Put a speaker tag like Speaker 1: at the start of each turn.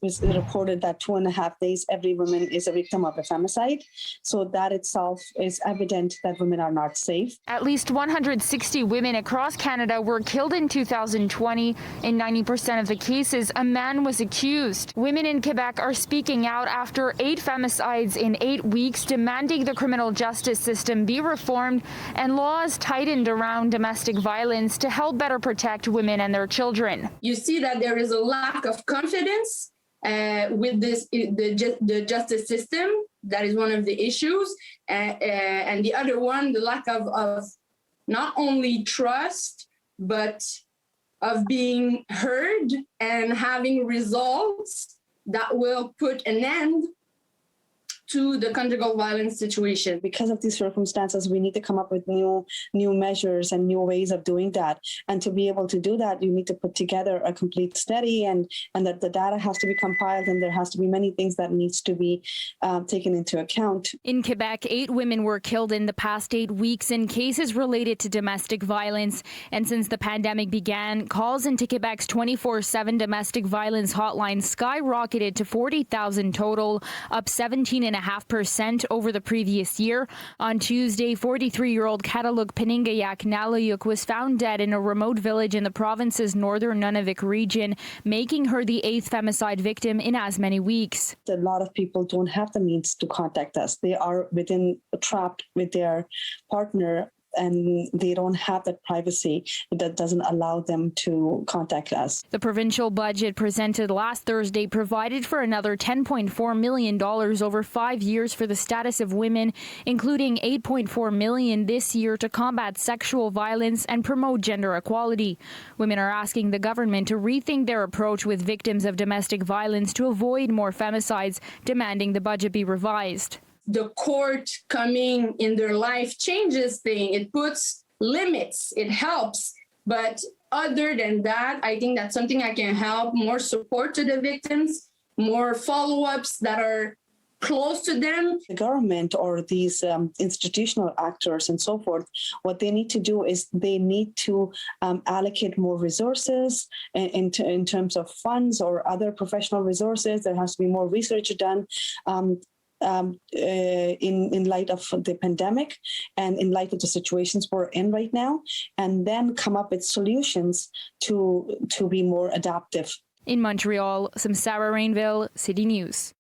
Speaker 1: was reported that 2.5 days every woman is a victim of a femicide. So that itself is evident that women are not safe.
Speaker 2: At least 160 women across Canada were killed in 2020. In 90% of the cases, a man was accused. Women in Quebec are speaking out after 8 femicides in 8 weeks, demanding the criminal justice system be reformed and laws tightened around domestic violence to help better protect women and their children.
Speaker 3: You see that there is a lack of confidence with the justice system. That is one of the issues. And the other one, the lack of not only trust, but of being heard and having results that will put an end to the conjugal violence situation.
Speaker 1: Because of these circumstances, we need to come up with new measures and new ways of doing that. And to be able to do that, you need to put together a complete study, and that the data has to be compiled, and there has to be many things that needs to be taken into account.
Speaker 2: In Quebec, 8 women were killed in the past 8 weeks in cases related to domestic violence. And since the pandemic began, calls into Quebec's 24/7 domestic violence hotline skyrocketed to 40,000 total, up 17.5% over the previous year. On Tuesday, 43-year-old Kataluk Peningayak Nalayuk was found dead in a remote village in the province's northern Nunavik region, making her the 8th femicide victim in as many weeks.
Speaker 1: A lot of people don't have the means to contact us. They are trapped with their partner, and they don't have that privacy that doesn't allow them to contact us.
Speaker 2: The provincial budget presented last Thursday provided for another $10.4 million over 5 years for the status of women, including $8.4 million this year to combat sexual violence and promote gender equality. Women are asking the government to rethink their approach with victims of domestic violence to avoid more femicides, demanding the budget be revised.
Speaker 3: The court coming in their life changes thing. It puts limits. It helps. But other than that, I think that's something that can help. More support to the victims, more follow-ups that are close to them.
Speaker 1: The government or these institutional actors and so forth, what they need to do is they need to allocate more resources in terms of funds or other professional resources. There has to be more research done. In light of the pandemic and in light of the situations we're in right now, and then come up with solutions to be more adaptive.
Speaker 2: In Montreal, Samsara Rainville, City News.